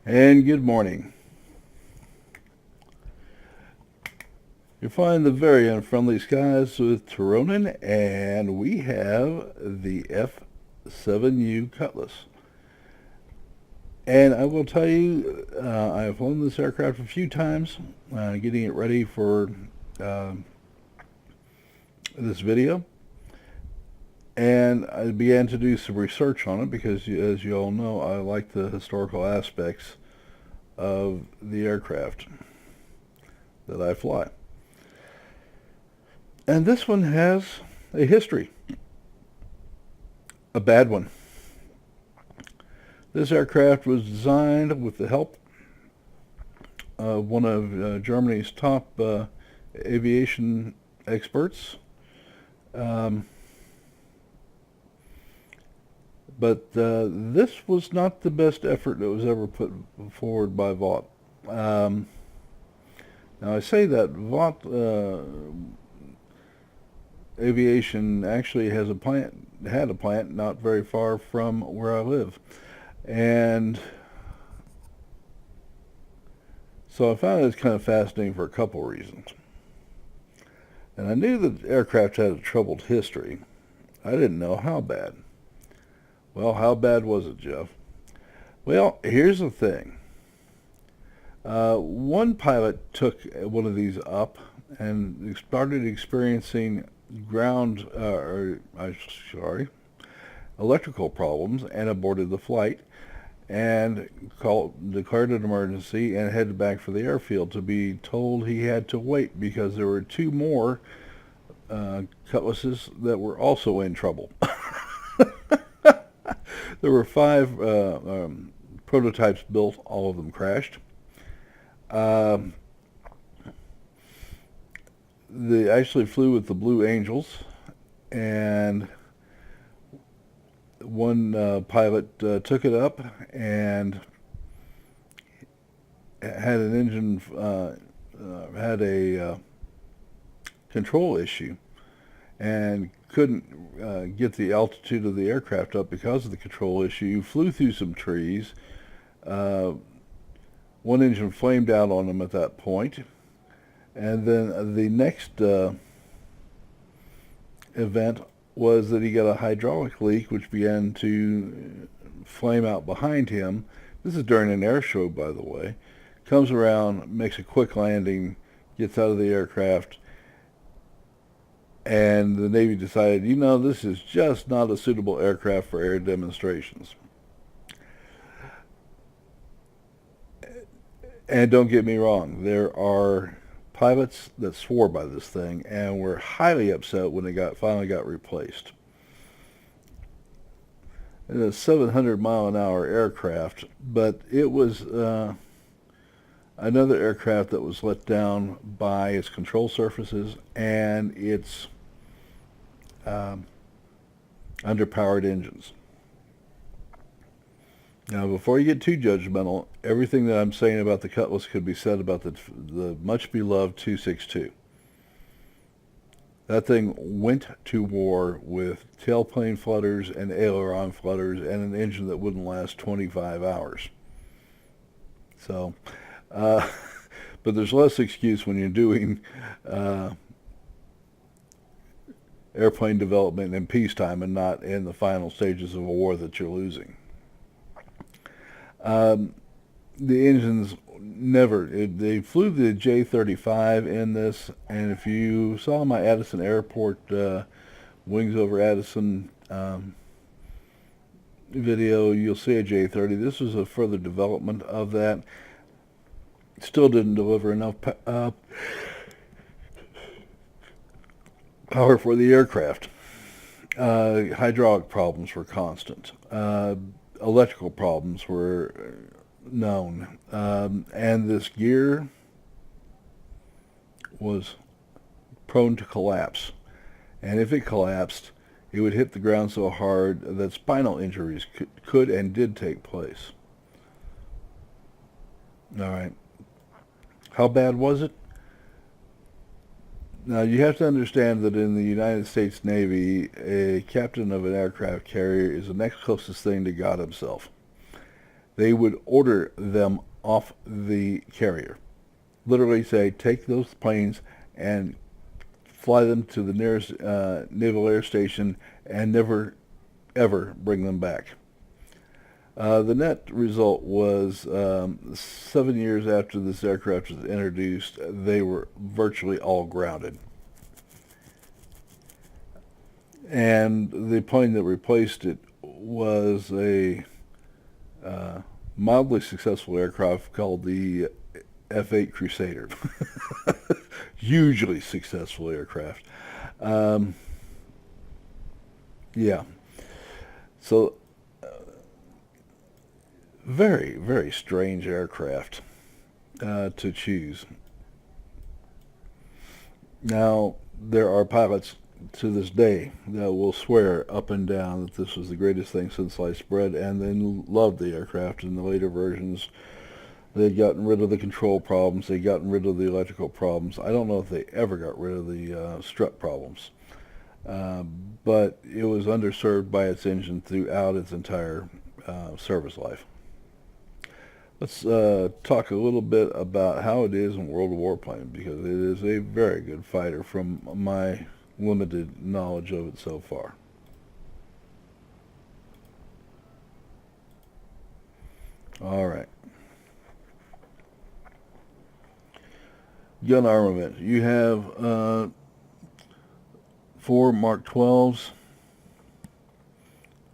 And good morning. You're flying the very unfriendly skies with Tironan, and we have the F7U Cutlass. And I will tell you, I've flown this aircraft a few times, getting it ready for uh, this video. And I began to do some research on it because, as you all know, I like the historical aspects of the aircraft that I fly. And this one has a history, a bad one. This aircraft was designed with the help of one of Germany's top aviation experts. Um, but this was not the best effort that was ever put forward by Vought. Now I say that Vought Aviation actually had a plant not very far from where I live. And so I found it kind of fascinating for a couple reasons. And I knew that aircraft had a troubled history. I didn't know how bad. Well, how bad was it, Jeff? Well, here's the thing. One pilot took one of these up and started experiencing electrical problems and aborted the flight and declared an emergency and headed back for the airfield to be told he had to wait because there were two more Cutlasses that were also in trouble. There were five prototypes built. All of them crashed. Um, they actually flew with the Blue Angels, and one pilot took it up and had an engine had a control issue and couldn't get the altitude of the aircraft up because of the control issue. Flew through some trees. Uh, One engine flamed out on him at that point, and then the next event was that he got a hydraulic leak, which began to flame out behind him. This is during an air show, by the way. Comes around, makes a quick landing, gets out of the aircraft, and the Navy decided, this is just not a suitable aircraft for air demonstrations. And don't get me wrong, there are pilots that swore by this thing and were highly upset when it finally got replaced. It's a 700 mile an hour aircraft, but it was another aircraft that was let down by its control surfaces and its underpowered engines. Now, before you get too judgmental, everything that I'm saying about the Cutlass could be said about the much-beloved 262. That thing went to war with tailplane flutters and aileron flutters and an engine that wouldn't last 25 hours. So, but there's less excuse when you're doing airplane development in peacetime and not in the final stages of a war that you're losing. The engines they flew the J-35 in this, and if you saw my Addison Airport Wings over Addison video, you'll see a J-30. This was a further development of that. Still didn't deliver enough power for the aircraft. Hydraulic problems were constant. Electrical problems were known. And this gear was prone to collapse. And if it collapsed, it would hit the ground so hard that spinal injuries could and did take place. All right. How bad was it? Now, you have to understand that in the United States Navy, a captain of an aircraft carrier is the next closest thing to God himself. they would order them off the carrier. Literally say, take those planes and fly them to the nearest naval air station and never, ever bring them back. The net result was 7 years after this aircraft was introduced, they were virtually all grounded. And the plane that replaced it was a mildly successful aircraft called the F8 Crusader. Hugely successful aircraft. Yeah. So, very, very strange aircraft to choose. Now, there are pilots to this day that will swear up and down that this was the greatest thing since sliced bread, and they loved the aircraft. In the later versions, they'd gotten rid of the control problems, they'd gotten rid of the electrical problems. I don't know if they ever got rid of the strut problems, but it was underserved by its engine throughout its entire service life. Let's talk a little bit about how it is in World of Warplanes, because it is a very good fighter from my limited knowledge of it so far. All right. Gun armament. You have 4 Mark 12s.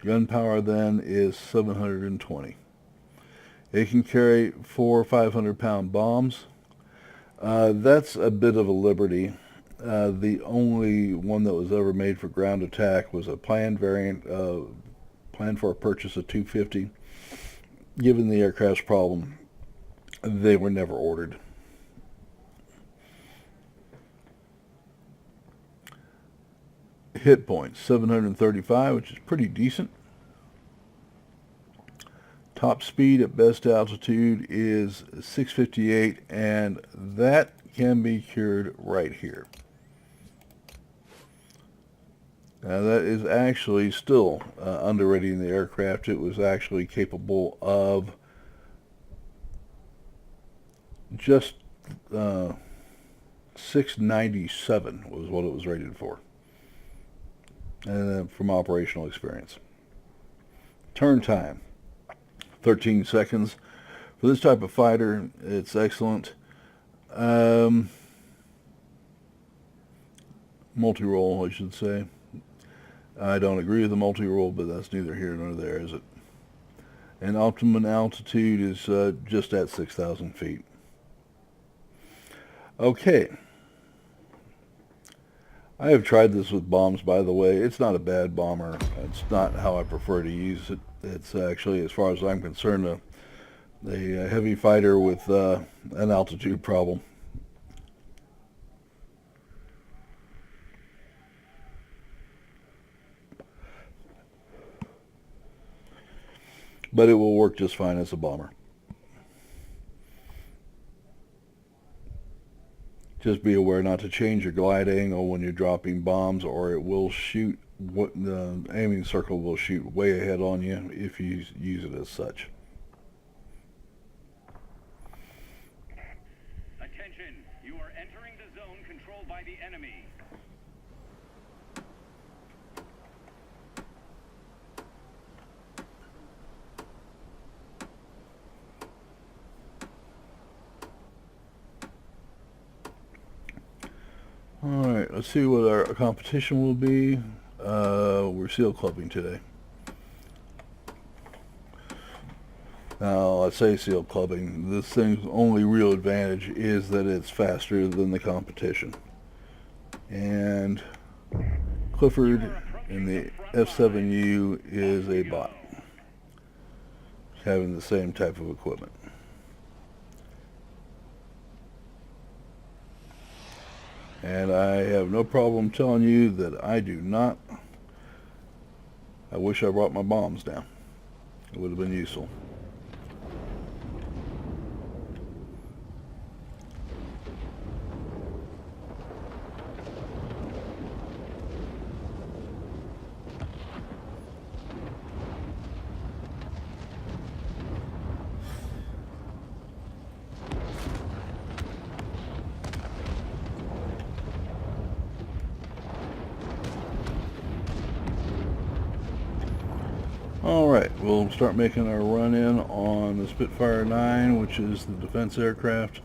Gun power then is 720. It can carry 4 500-pound bombs. That's a bit of a liberty. The only one that was ever made for ground attack was a planned variant, planned for a purchase of 250. Given the aircraft's problem, they were never ordered. Hit points, 735, which is pretty decent. Top speed at best altitude is 658, and that can be cured right here. Now that is actually still underrating the aircraft. It was actually capable of just 697 was what it was rated for, and from operational experience. Turn time, 13 seconds. For this type of fighter, it's excellent. Multi-role, I should say. I don't agree with the multi-role, but that's neither here nor there, is it? And optimum altitude is just at 6,000 feet. Okay. I have tried this with bombs, by the way. It's not a bad bomber. It's not how I prefer to use it. It's actually, as far as I'm concerned, a heavy fighter with an altitude problem. But it will work just fine as a bomber. Just be aware not to change your glide angle when you're dropping bombs, or it will shoot, the aiming circle will shoot way ahead on you if you use it as such. Attention, you are entering the zone controlled by the enemy. Alright, let's see what our competition will be. We're seal clubbing today. Now, I say seal clubbing. This thing's only real advantage is that it's faster than the competition. And Clifford in the F7U is a bot, having the same type of equipment. And I have no problem telling you that I do not. I wish I brought my bombs down. It would have been useful. Alright, we'll start making our run in on the Spitfire 9, which is the defense aircraft.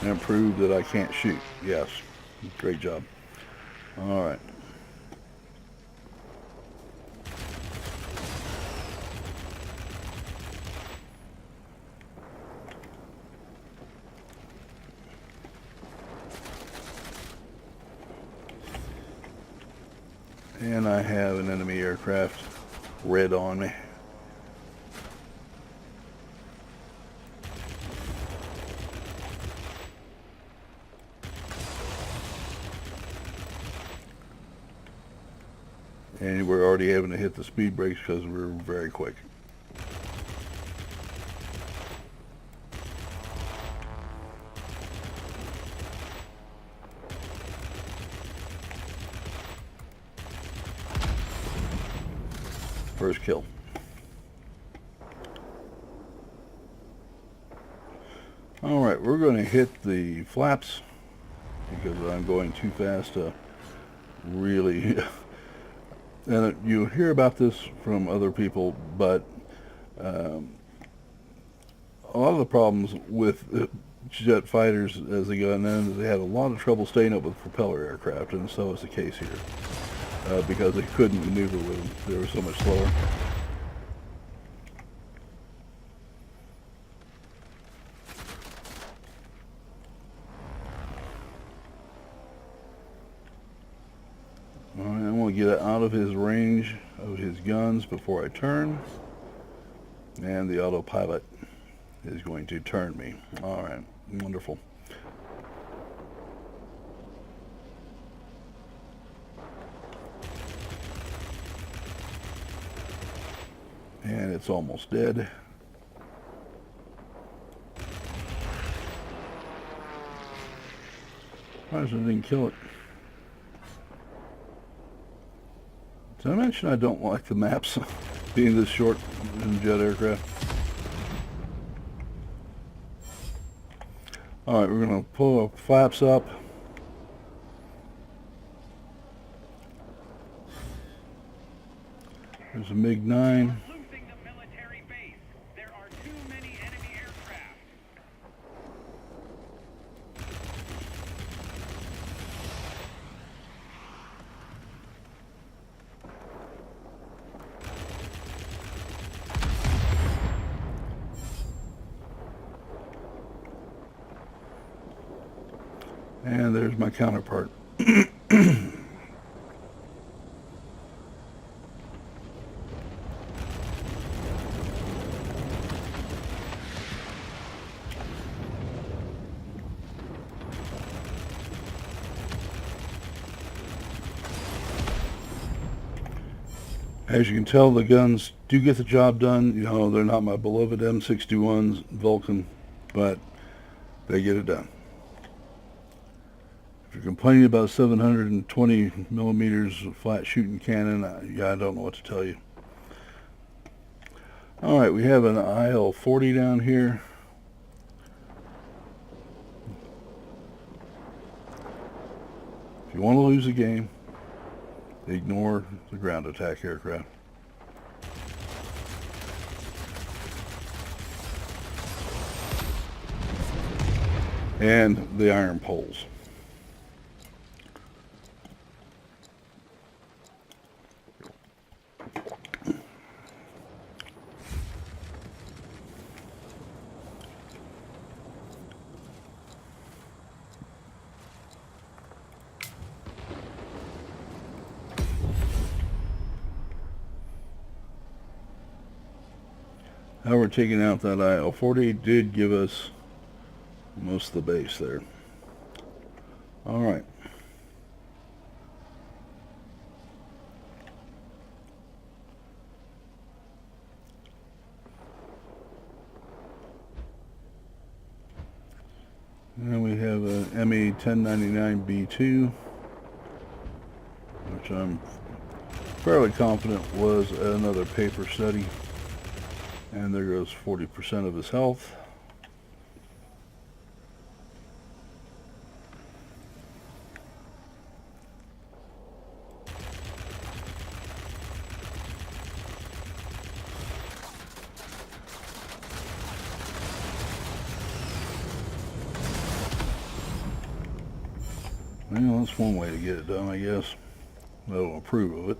And prove that I can't shoot. Yes. Great job. Alright. And I have an enemy aircraft red on me. And we're already having to hit the speed brakes because we're very quick. First kill. Alright, we're going to hit the flaps because I'm going too fast to really... And you hear about this from other people, but a lot of the problems with jet fighters as they got in, they had a lot of trouble staying up with propeller aircraft, and so is the case here, because they couldn't maneuver with them. They were so much slower. Alright, I'm going to get out of his range of his guns before I turn. And the autopilot is going to turn me. Alright, wonderful. And it's almost dead. Surprised I didn't kill it. Did I mention I don't like the maps being this short in jet aircraft? Alright, we're going to pull our flaps up. There's a MiG-9. And there's my counterpart. As you can tell, the guns do get the job done. You know, they're not my beloved M61s Vulcan, but they get it done. If you're complaining about 720 millimeters flat shooting cannon, yeah, I don't know what to tell you. Alright, we have an IL-40 down here. If you want to lose a game, ignore the ground attack aircraft. And the iron poles. However, taking out that IL-40 did give us most of the base there. Alright. And we have a ME 1099B2, which I'm fairly confident was another paper study. And there goes 40% of his health. Well, that's one way to get it done, I guess. They'll approve of it.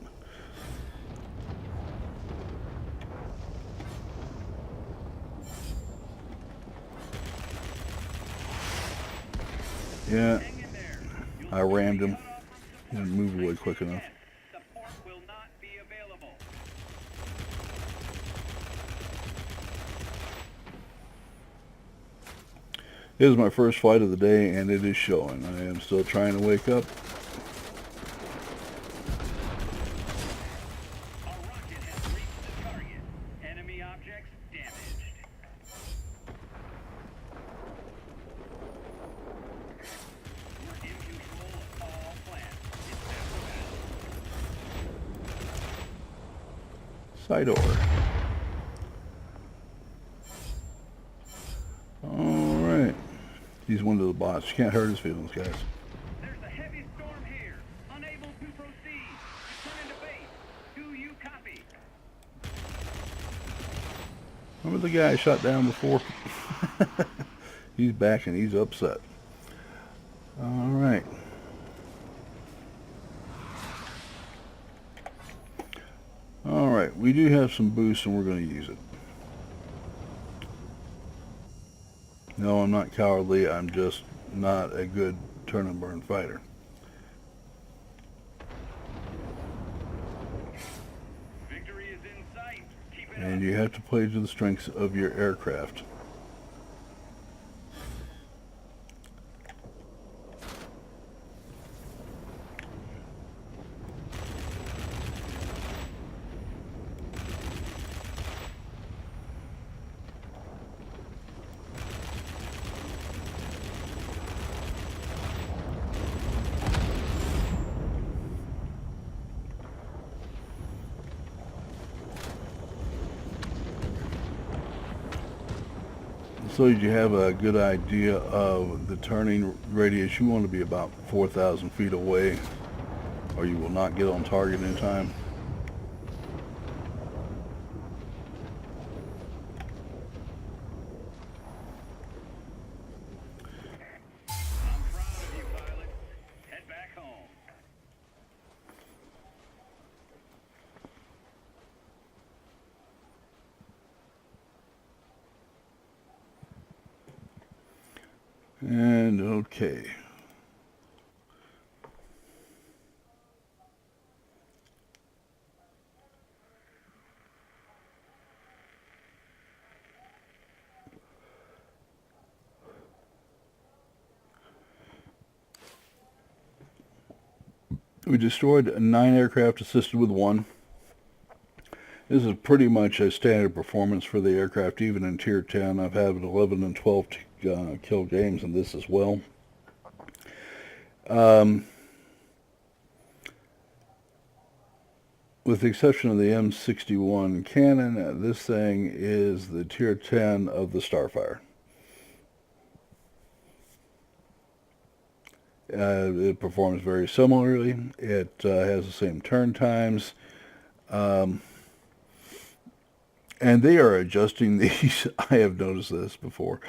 Yeah, Hang in there. You'll I soon be rammed him. cut off He from didn't support. move away quick enough. Support will not be available. It is my first flight of the day, and it is showing. I am still trying to wake up. A rocket has reached the target. Enemy objects damaged. We're in control of all plants. It's Side door. Alright. He's one of the bots. You can't hurt his feelings, guys. There's a heavy storm here. Unable to proceed. Return to base. Do you copy? Remember the guy I shot down before? He's back and he's upset. Alright. Alright, we do have some boosts and we're going to use it. No, I'm not cowardly. I'm just not a good turn and burn fighter. Victory is in sight. Keep it And up. you have to play to the strengths of your aircraft. So you have a good idea of the turning radius. You want to be about 4,000 feet away, or you will not get on target in time. I'm proud of you, pilot. Head back home. And okay. We destroyed 9 aircraft, assisted with 1. This is pretty much a standard performance for the aircraft, even in Tier 10. I've had 11 and 12 kill games in this as well. With the exception of the M61 cannon, this thing is the Tier 10 of the Starfire. It performs very similarly. It has the same turn times. And they are adjusting these. I have noticed this before.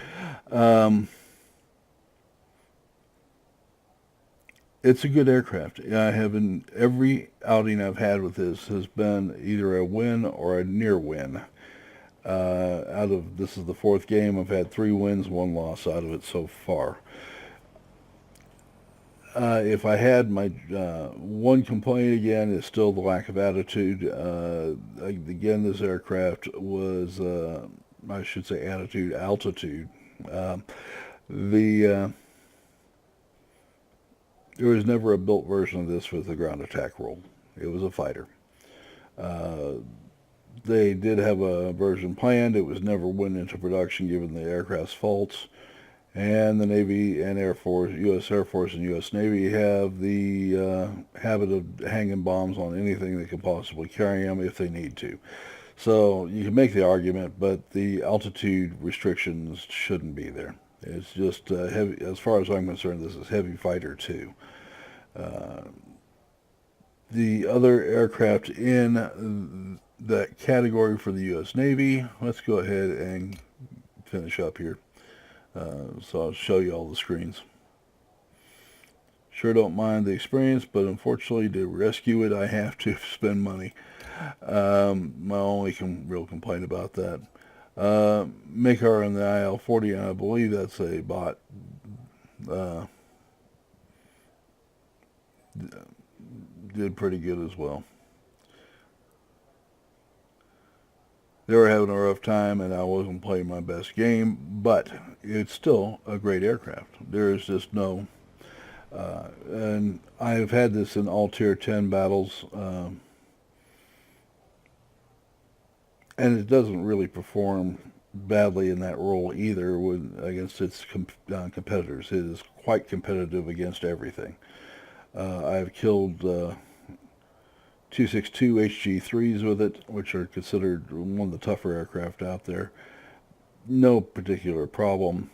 It's a good aircraft. I have every outing I've had with this has been either a win or a near win. This is the 4th game. I've had 3 wins, 1 loss out of it so far. If I had my one complaint again, is still the lack of attitude. Again, this aircraft was, I should say altitude. There was never a built version of this with the ground attack role. It was a fighter. They did have a version planned. It was never went into production given the aircraft's faults. And the Navy and Air Force, U.S. Air Force and U.S. Navy have the habit of hanging bombs on anything that could possibly carry them if they need to. So you can make the argument, but the altitude restrictions shouldn't be there. It's just heavy. As far as I'm concerned, this is heavy fighter 2. The other aircraft in that category for the U.S. Navy, let's go ahead and finish up here. So I'll show you all the screens. Sure don't mind the experience, but unfortunately to rescue it, I have to spend money. My only real complaint about that. Makar on the IL-40, and I believe that's a bot, uh, did pretty good as well. They were having a rough time, and I wasn't playing my best game, but it's still a great aircraft. There is just no... and I've had this in all Tier 10 battles, and it doesn't really perform badly in that role either against its competitors. It is quite competitive against everything. I've killed 262 HG3s with it, which are considered one of the tougher aircraft out there. No particular problem.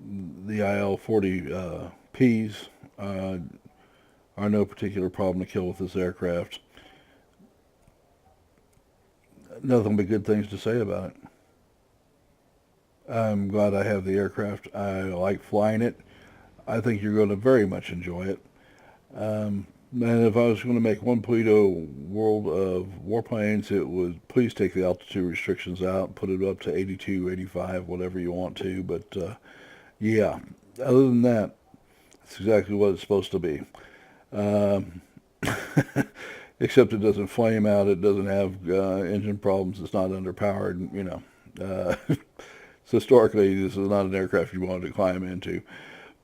The IL-40 Ps are no particular problem to kill with this aircraft. Nothing but good things to say about it. I'm glad I have the aircraft. I like flying it. I think you're going to very much enjoy it. And if I was going to make one plea to World of Warplanes, it would please take the altitude restrictions out, put it up to 82, 85, whatever you want to. But yeah, other than that, it's exactly what it's supposed to be. Except it doesn't flame out, it doesn't have engine problems, it's not underpowered, you know. So historically, this is not an aircraft you wanted to climb into.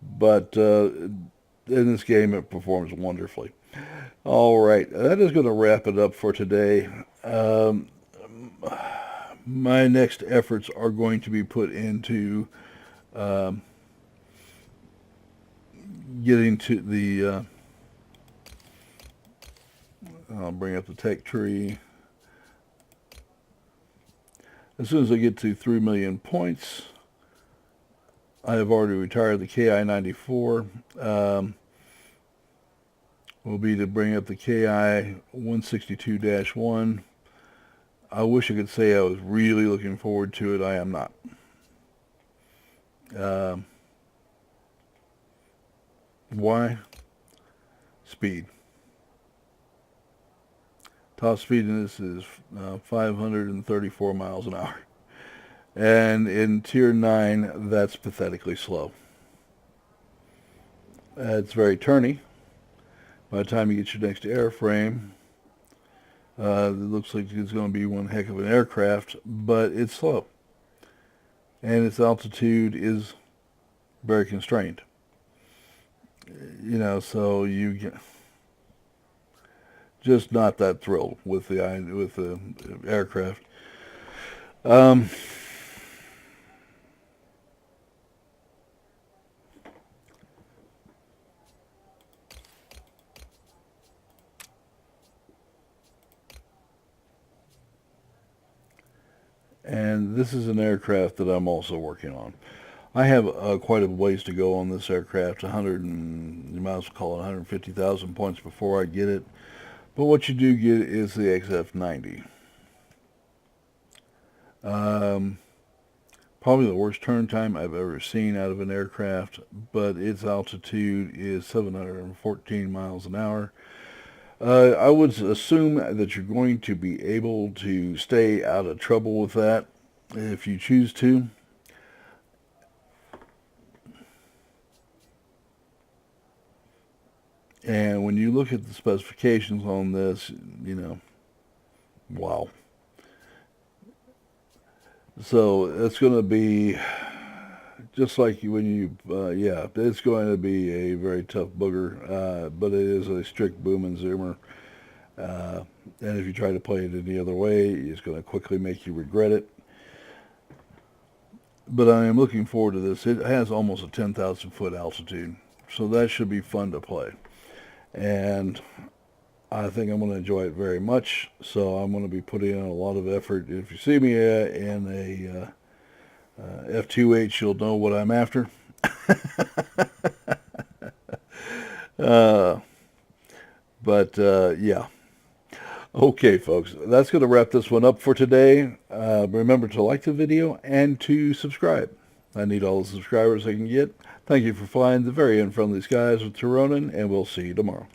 But in this game, it performs wonderfully. All right, that is going to wrap it up for today. My next efforts are going to be put into getting to the... I'll bring up the tech tree. As soon as I get to 3 million points, I have already retired the KI-94. Will be to bring up the KI-162-1. I wish I could say I was really looking forward to it. I am not. Why? Speed. Top speed in this is 534 miles an hour. And in Tier 9, that's pathetically slow. It's very turny. By the time you get your next airframe, it looks like it's going to be one heck of an aircraft, but it's slow. And its altitude is very constrained. You know, so you get... just not that thrilled with the aircraft. And this is an aircraft that I'm also working on. I have quite a ways to go on this aircraft. 100 and you might as well call it 150,000 points before I get it. But what you do get is the XF90. Probably the worst turn time I've ever seen out of an aircraft, but its altitude is 714 miles an hour. I would assume that you're going to be able to stay out of trouble with that if you choose to. And when you look at the specifications on this, you know, wow. So it's going to be just like when you, yeah, it's going to be a very tough booger, but it is a strict boom and zoomer. And if you try to play it any other way, it's going to quickly make you regret it. But I am looking forward to this. It has almost a 10,000 foot altitude, so that should be fun to play. And I think I'm going to enjoy it very much, so I'm going to be putting in a lot of effort. If you see me in a F2H, you'll know what I'm after. Yeah. Okay, folks, that's going to wrap this one up for today. Remember to like the video and to subscribe. I need all the subscribers I can get. Thank you for flying the very unfriendly skies with Tironan, and we'll see you tomorrow.